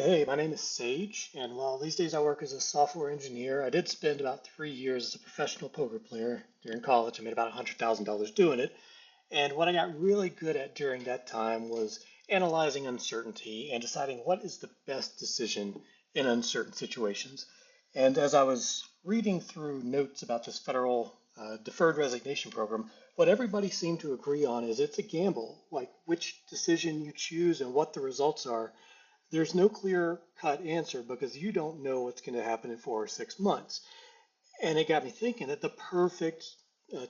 Hey, my name is Sage, and while these days I work as a software engineer, I did spend about 3 years as a professional poker player during college. I made about $100,000 doing it. And what I got really good at during that time was analyzing uncertainty and deciding what is the best decision in uncertain situations. And as I was reading through notes about this federal deferred resignation program, what everybody seemed to agree on is it's a gamble, like which decision you choose and what the results are. There's no clear cut answer because you don't know what's going to happen in 4 or 6 months. And it got me thinking that the perfect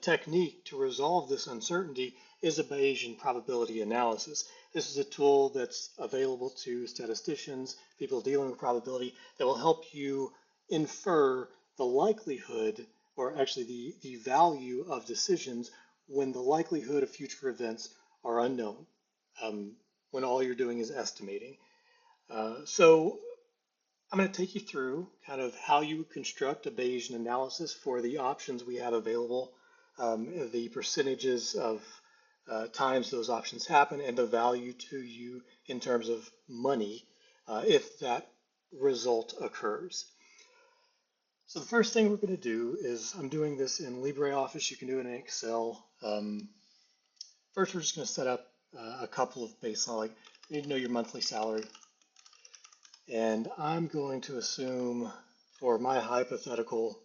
technique to resolve this uncertainty is a Bayesian probability analysis. This is a tool that's available to statisticians, people dealing with probability, that will help you infer the likelihood, or actually the value of decisions when the likelihood of future events are unknown, when all you're doing is estimating. So I'm going to take you through kind of how you would construct a Bayesian analysis for the options we have available, the percentages of times those options happen, and the value to you in terms of money if that result occurs. So the first thing we're going to do is I'm doing this in LibreOffice. You can do it in Excel. First, we're just going to set up a couple of baseline, like you need to know your monthly salary. And I'm going to assume for my hypothetical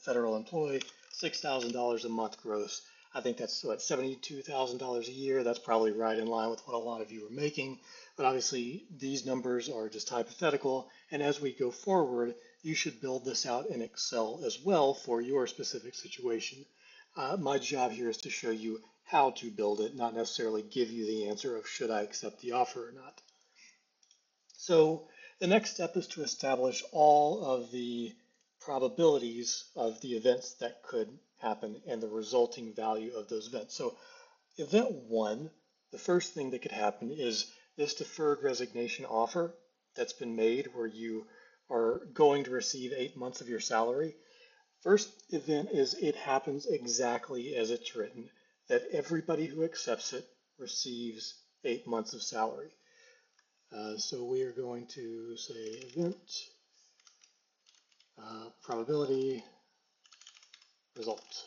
federal employee, $6,000 a month gross. I think that's what, $72,000 a year. That's probably right in line with what a lot of you are making. But obviously, these numbers are just hypothetical. And as we go forward, you should build this out in Excel as well for your specific situation. My job here is to show you how to build it, not necessarily give you the answer of should I accept the offer or not. So the next step is to establish all of the probabilities of the events that could happen and the resulting value of those events. So event one, the first thing that could happen is this deferred resignation offer that's been made where you are going to receive 8 months of your salary. First event is it happens exactly as it's written, that everybody who accepts it receives 8 months of salary. So we are going to say event probability result.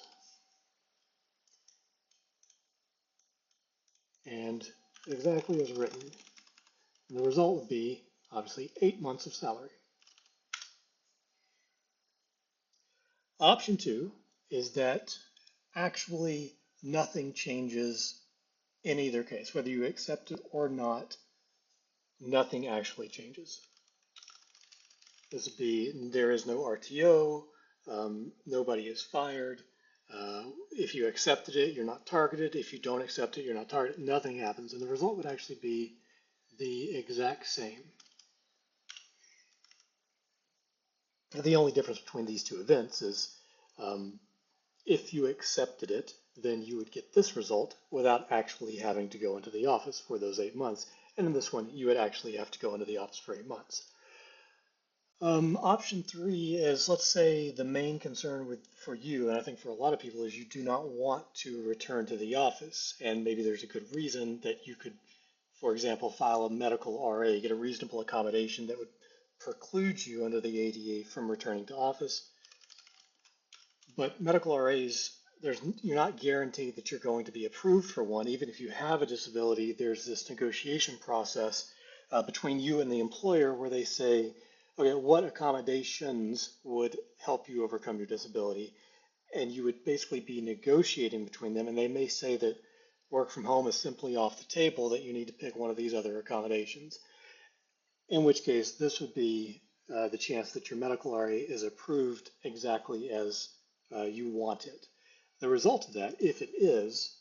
And exactly as written. And the result would be, obviously, 8 months of salary. Option two is that actually nothing changes in either case. Whether you accept it or not, nothing actually changes. This would be there is no RTO, nobody is fired. If you accepted it, you're not targeted. If you don't accept it, you're not targeted. Nothing happens. And the result would actually be the exact same. The only difference between these two events is if you accepted it, then you would get this result without actually having to go into the office for those 8 months. And in this one, you would actually have to go into the office for 8 months. Option three is, let's say the main concern for you, and I think for a lot of people, is you do not want to return to the office. And maybe there's a good reason that you could, for example, file a medical RA, get a reasonable accommodation that would preclude you under the ADA from returning to office. But medical RAs, you're not guaranteed that you're going to be approved for one. Even if you have a disability, there's this negotiation process between you and the employer where they say, okay, what accommodations would help you overcome your disability? And you would basically be negotiating between them, and they may say that work from home is simply off the table, that you need to pick one of these other accommodations. In which case, this would be the chance that your medical RA is approved exactly as you want it. The result of that, if it is,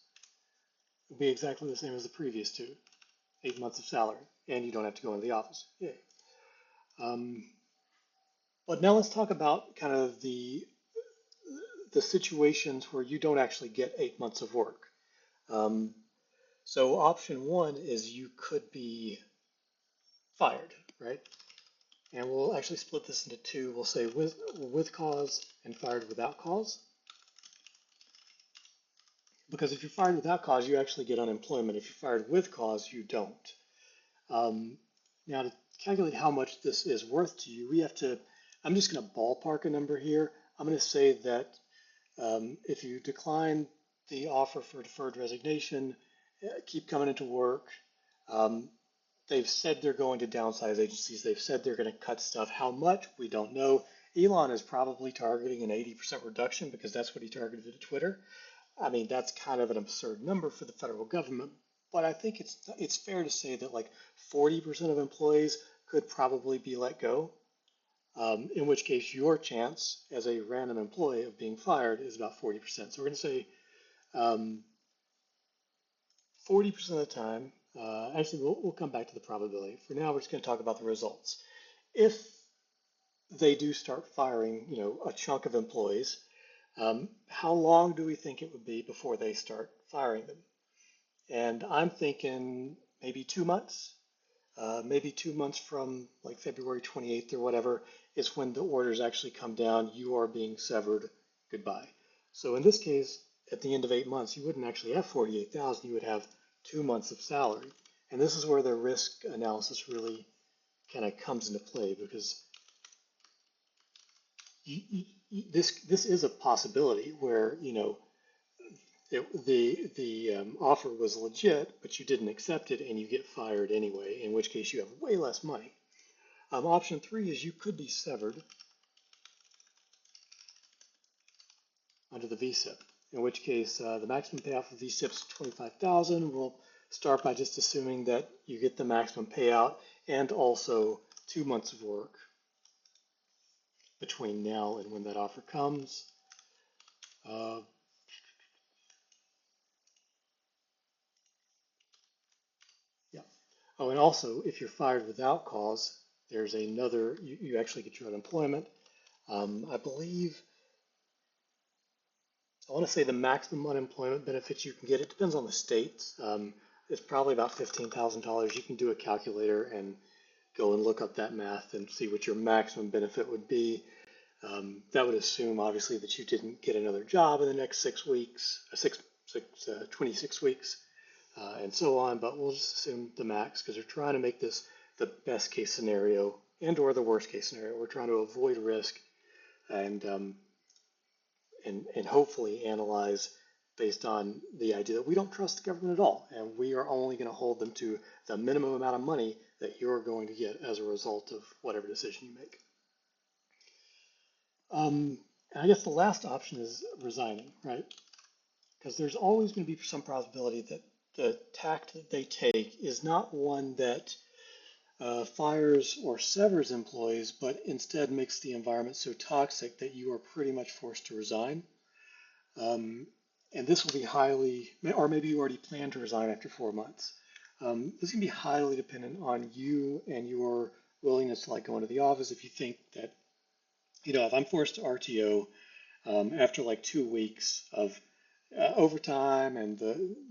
would be exactly the same as the previous two, 8 months of salary, and you don't have to go into the office. Yay. But now let's talk about kind of the situations where you don't actually get 8 months of work. So option one is you could be fired, right? And we'll actually split this into two. We'll say with cause and fired without cause. Because if you're fired without cause, you actually get unemployment. If you're fired with cause, you don't. Now, to calculate how much this is worth to you, we have to, I'm just going to ballpark a number here. I'm going to say that if you decline the offer for deferred resignation, keep coming into work, um, they've said they're going to downsize agencies. They've said they're going to cut stuff. How much? We don't know. Elon is probably targeting an 80% reduction because that's what he targeted at Twitter. I mean, that's kind of an absurd number for the federal government, but I think it's fair to say that like 40% of employees could probably be let go. In which case, your chance as a random employee of being fired is about 40%. So we're going to say 40% of the time. Actually, we'll come back to the probability. For now, we're just going to talk about the results. If they do start firing, a chunk of employees, how long do we think it would be before they start firing them? And I'm thinking maybe 2 months. Maybe 2 months from like February 28th or whatever is when the orders actually come down. You are being severed. Goodbye. So in this case, at the end of 8 months, you wouldn't actually have 48,000. You would have 2 months of salary. And this is where the risk analysis really kind of comes into play because this is a possibility where the offer was legit, but you didn't accept it and you get fired anyway, in which case you have way less money. Option 3 is you could be severed under the VSIP, in which case the maximum payout for VSIP is 25,000. We'll start by just assuming that you get the maximum payout and also 2 months of work between now and when that offer comes. Yeah. Oh, and also, if you're fired without cause, there's another, you actually get your unemployment. I believe, I want to say the maximum unemployment benefits you can get, it depends on the state. It's probably about $15,000. You can do a calculator and go and look up that math and see what your maximum benefit would be. That would assume, obviously, that you didn't get another job in the next 6 weeks, 26 weeks, and so on. But we'll just assume the max because we're trying to make this the best case scenario and or the worst case scenario. We're trying to avoid risk and hopefully analyze based on the idea that we don't trust the government at all, and we are only going to hold them to the minimum amount of money that you're going to get as a result of whatever decision you make. And I guess the last option is resigning, right? Because there's always going to be some probability that the tact that they take is not one that fires or severs employees, but instead makes the environment so toxic that you are pretty much forced to resign. And this will be highly, or maybe you already plan to resign after 4 months. This can be highly dependent on you and your willingness to like go into the office. If you think that, if I'm forced to RTO after like 2 weeks of overtime and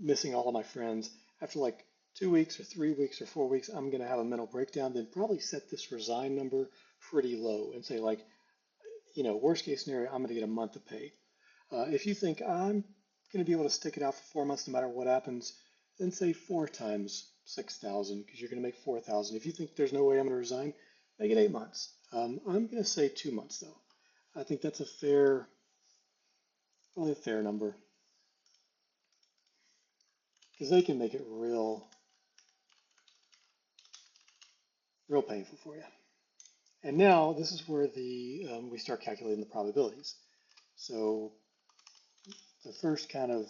missing all of my friends, after like 2 weeks or 3 weeks or 4 weeks, I'm going to have a mental breakdown, then probably set this resign number pretty low and say like, worst case scenario, I'm going to get a month of pay. If you think I'm going to be able to stick it out for 4 months no matter what happens, then say 4 times 6,000 because you're going to make 4,000. If you think there's no way I'm going to resign, make it 8 months. I'm going to say 2 months though. I think that's probably a fair number because they can make it real painful for you. And now this is where we start calculating the probabilities. So the first kind of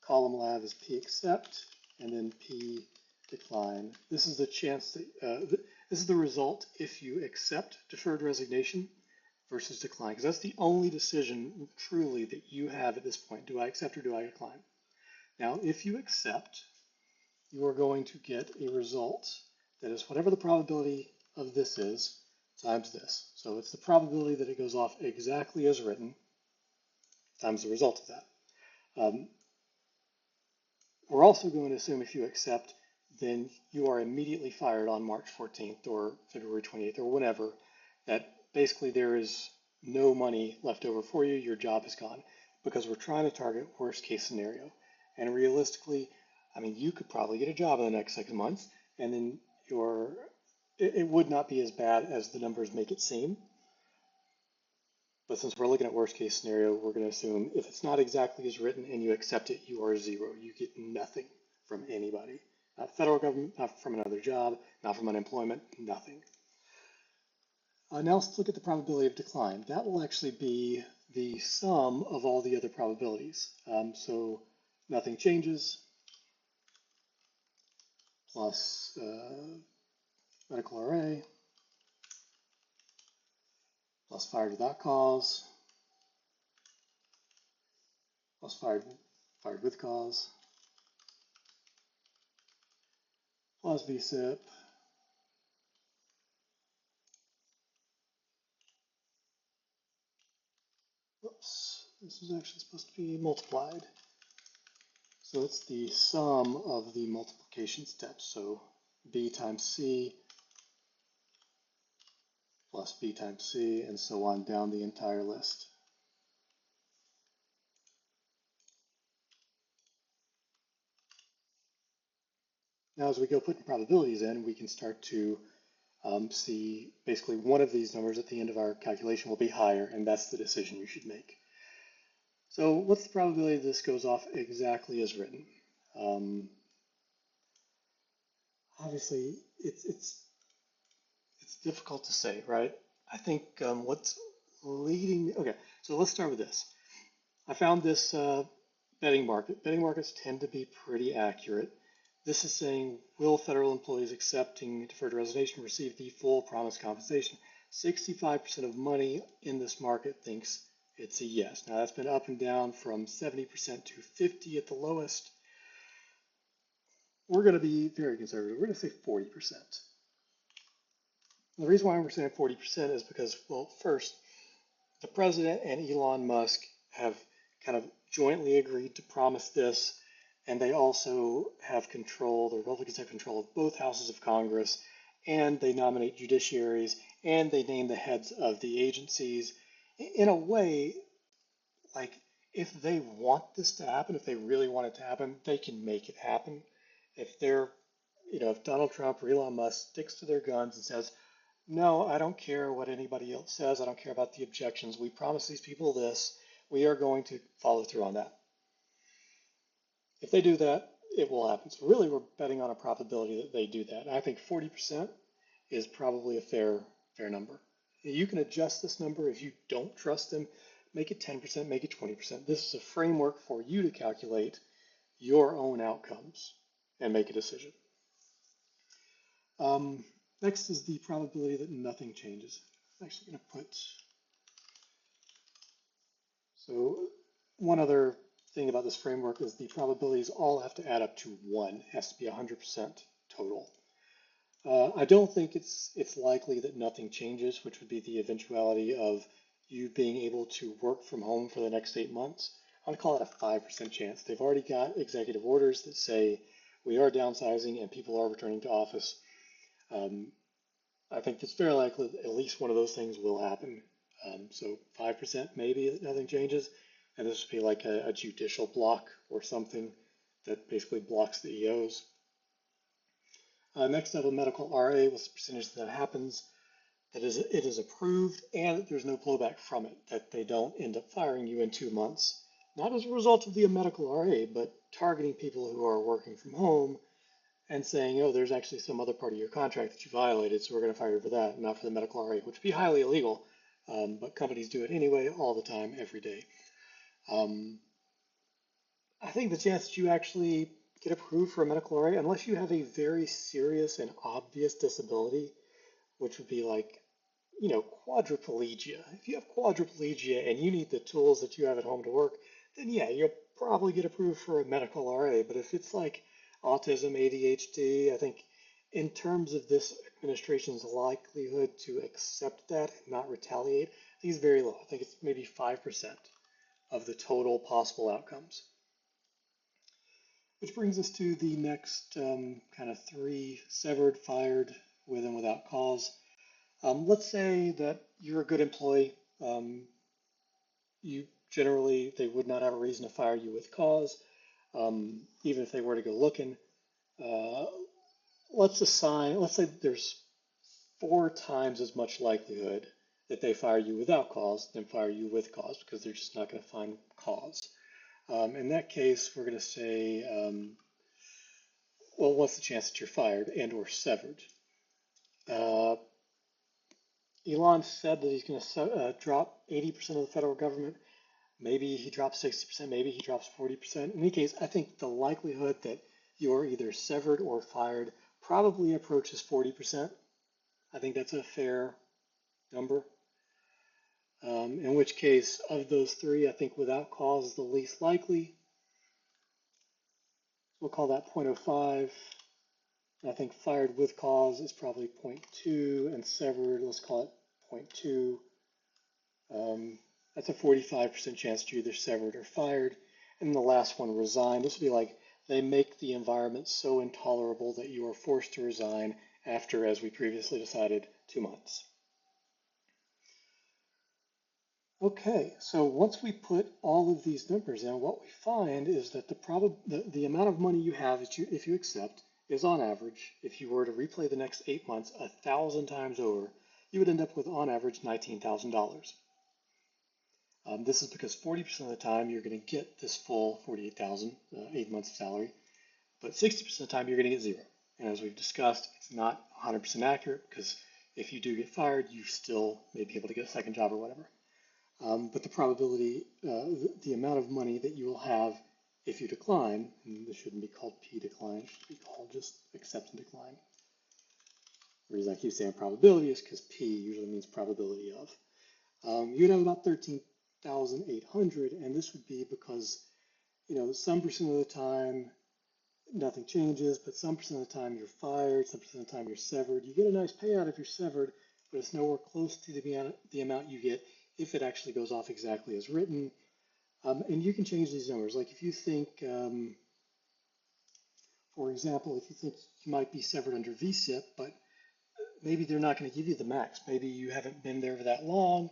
column we'll have is P accept and then P decline. This is the chance that this is the result if you accept deferred resignation versus decline, because that's the only decision truly that you have at this point. Do I accept or do I decline? Now, if you accept, you are going to get a result that is whatever the probability of this is times this. So it's the probability that it goes off exactly as written times the result of that. We're also going to assume if you accept, then you are immediately fired on March 14th or February 28th or whenever, that basically there is no money left over for you, your job is gone, because we're trying to target worst case scenario. And realistically, I mean, you could probably get a job in the next 6 months, and then it would not be as bad as the numbers make it seem. But since we're looking at worst case scenario, we're going to assume if it's not exactly as written and you accept it, you are zero. You get nothing from anybody. Not federal government, not from another job, not from unemployment, nothing. Now let's look at the probability of decline. That will actually be the sum of all the other probabilities. So nothing changes plus medical RA plus fired without cause plus fired with cause plus VSIP Oops, this is actually supposed to be multiplied. So it's the sum of the multiplication steps. So B times C plus B times C and so on down the entire list. Now as we go putting probabilities in, we can start to see basically one of these numbers at the end of our calculation will be higher, and that's the decision you should make. So what's the probability this goes off exactly as written? Obviously, it's difficult to say, right? I think what's leading, okay, so let's start with this. I found this betting market. Betting markets tend to be pretty accurate. This is saying, will federal employees accepting deferred resignation receive the full promised compensation? 65% of money in this market thinks it's a yes. Now that's been up and down from 70% to 50% at the lowest. We're going to be very conservative. We're going to say 40%. The reason why we're saying 40% is because, well, first, the president and Elon Musk have kind of jointly agreed to promise this, and they also have control, the Republicans have control of both houses of Congress, and they nominate judiciaries, and they name the heads of the agencies. In a way, like, if they want this to happen, if they really want it to happen, they can make it happen. If they're, if Donald Trump or Elon Musk sticks to their guns and says, no, I don't care what anybody else says, I don't care about the objections, we promise these people this, we are going to follow through on that. If they do that, it will happen. So really we're betting on a probability that they do that. And I think 40% is probably a fair number. You can adjust this number if you don't trust them. Make it 10%, make it 20%. This is a framework for you to calculate your own outcomes and make a decision. Next is the probability that nothing changes. I'm actually going to put, so one other thing about this framework is the probabilities all have to add up to 1. It has to be 100% total. I don't think it's likely that nothing changes, which would be the eventuality of you being able to work from home for the next 8 months. I would call it a 5% chance. They've already got executive orders that say we are downsizing and people are returning to office. I think it's very likely that at least one of those things will happen. So 5% maybe that nothing changes, and this would be like a judicial block or something that basically blocks the EOs. Next up, a medical RA, what's the percentage that happens, that it is approved and that there's no blowback from it, that they don't end up firing you in 2 months, not as a result of the medical RA, but targeting people who are working from home and saying, oh, there's actually some other part of your contract that you violated, so we're going to fire you for that, not for the medical RA, which would be highly illegal, but companies do it anyway, all the time, every day. I think the chance that you actually get approved for a medical RA, unless you have a very serious and obvious disability, which would be like, quadriplegia. If you have quadriplegia and you need the tools that you have at home to work, then yeah, you'll probably get approved for a medical RA. But if it's like autism, ADHD, I think in terms of this administration's likelihood to accept that and not retaliate, I think it's very low. I think it's maybe 5% of the total possible outcomes. Which brings us to the next kind of 3: severed, fired, with and without cause. Let's say that you're a good employee. They would not have a reason to fire you with cause, even if they were to go looking. let's say there's 4 times as much likelihood that they fire you without cause than fire you with cause because they're just not going to find cause. In that case, we're going to say, well, what's the chance that you're fired and or severed? Elon said that he's going to drop 80% of the federal government. Maybe he drops 60%, maybe he drops 40%. In any case, I think the likelihood that you're either severed or fired probably approaches 40%. I think that's a fair number. In which case, of those three, I think without cause is the least likely. We'll call that 0.05. I think fired with cause is probably 0.2, and severed, let's call it 0.2. That's a 45% chance that you're either severed or fired. And the last one, resign. This would be like they make the environment so intolerable that you are forced to resign after, as we previously decided, 2 months. Okay, so once we put all of these numbers in, what we find is that the amount of money you have if you accept is on average, if you were to replay the next 8 months 1,000 times over, you would end up with on average $19,000. This is because 40% of the time you're going to get this full 48,000, 8 months of salary, but 60% of the time you're going to get zero. And as we've discussed, it's not 100% accurate because if you do get fired, you still may be able to get a second job or whatever. But the probability, the amount of money that you will have if you decline, and this shouldn't be called P decline, it should be called just accept and decline. The reason I keep saying probability is because P usually means probability of. You'd have about 13,800, and this would be because, some percent of the time nothing changes, but some percent of the time you're fired, some percent of the time you're severed. You get a nice payout if you're severed, but it's nowhere close to the amount you get if it actually goes off exactly as written. And you can change these numbers. Like if you think, for example, if you think you might be severed under VSIP, but maybe they're not going to give you the max. Maybe you haven't been there for that long,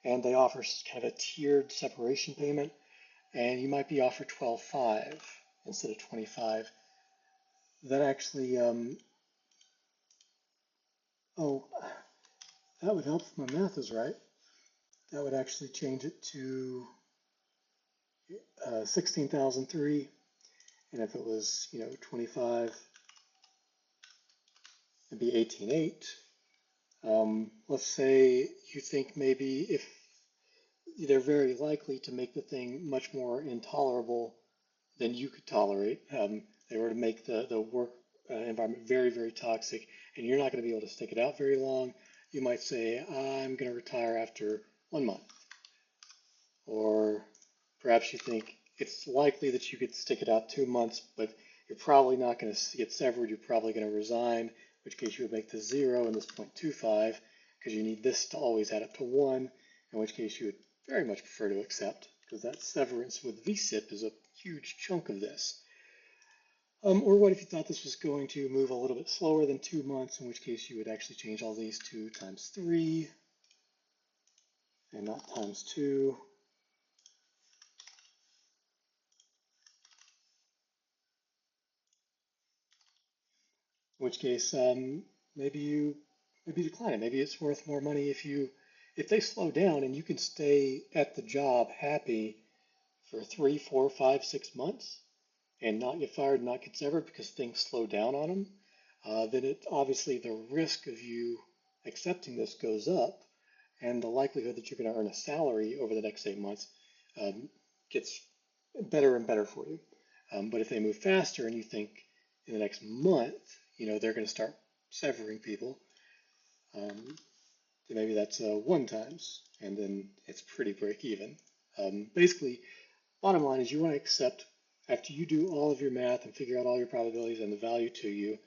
and they offer kind of a tiered separation payment, and you might be offered 12.5 instead of 25. That actually, that would help if my math is right. That would actually change it to 16,003, and if it was 25, it'd be 18.8. Let's say you think maybe if they're very likely to make the thing much more intolerable than you could tolerate, they were to make the work environment very, very toxic, and you're not going to be able to stick it out very long. You might say, I'm going to retire after 1 month. Or perhaps you think it's likely that you could stick it out 2 months, but you're probably not going to get severed. You're probably going to resign, in which case you would make this 0 and this 0.25 because you need this to always add up to 1, in which case you would very much prefer to accept because that severance with VSIP is a huge chunk of this. Or what if you thought this was going to move a little bit slower than 2 months, in which case you would actually change all these to times 3 and not times 2. In which case, maybe you decline it. Maybe it's worth more money if they slow down and you can stay at the job happy for 3, 4, 5, 6 months and not get fired, not get severed because things slow down on them. Then obviously the risk of you accepting this goes up, and the likelihood that you're going to earn a salary over the next 8 months gets better and better for you. But if they move faster and you think in the next month, they're going to start severing people, then maybe that's 1 times, and then it's pretty break even. Basically, bottom line is you want to accept, after you do all of your math and figure out all your probabilities and the value to you,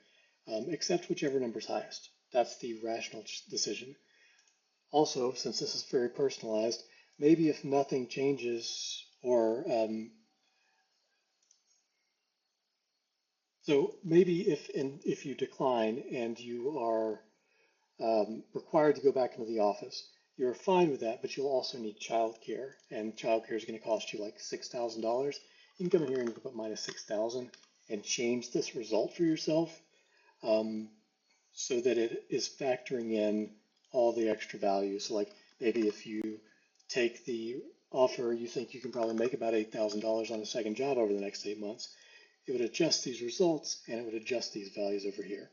accept whichever number is highest. That's the rational decision. Also, since this is very personalized, maybe if nothing changes or so maybe if you decline and you are required to go back into the office, you're fine with that, but you'll also need childcare, and childcare is going to cost you like $6,000. You can come in here and you can put -6,000 and change this result for yourself. um, so that it is factoring in all the extra values. So like maybe if you take the offer, you think you can probably make about $8,000 on a second job over the next 8 months, it would adjust these results and it would adjust these values over here.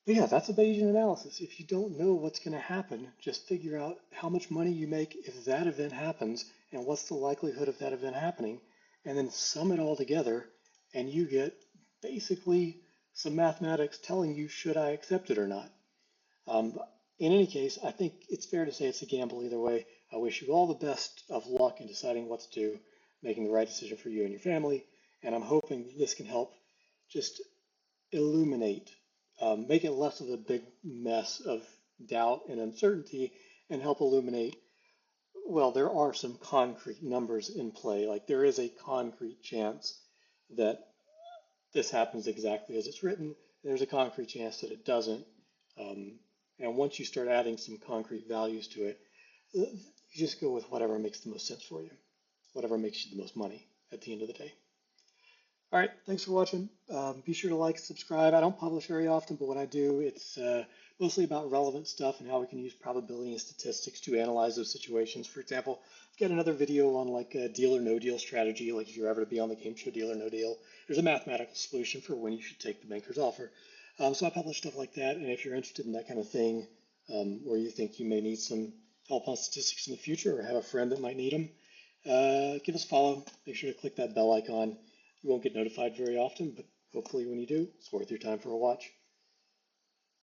But yeah, that's a Bayesian analysis. If you don't know what's going to happen, just figure out how much money you make if that event happens and what's the likelihood of that event happening, and then sum it all together, and you get basically some mathematics telling you should I accept it or not. Um, in any case, I think it's fair to say it's a gamble either way. I wish you all the best of luck in deciding what to do, making the right decision for you and your family, and I'm hoping that this can help just illuminate, make it less of a big mess of doubt and uncertainty, and help illuminate, well, there are some concrete numbers in play. Like there is a concrete chance that this happens exactly as it's written. There's a concrete chance that it doesn't. Um, and once you start adding some concrete values to it, you just go with whatever makes the most sense for you, whatever makes you the most money at the end of the day. All right, thanks for watching. Be sure to like, subscribe. I don't publish very often, but when I do, it's mostly about relevant stuff and how we can use probability and statistics to analyze those situations. For example, I've got another video on like a deal or no deal strategy, like if you're ever to be on the game show Deal or No Deal. There's a mathematical solution for when you should take the banker's offer. So I publish stuff like that, and if you're interested in that kind of thing, or you think you may need some help on statistics in the future or have a friend that might need them, give us a follow. Make sure to click that bell icon. You won't get notified very often, but hopefully when you do, it's worth your time for a watch.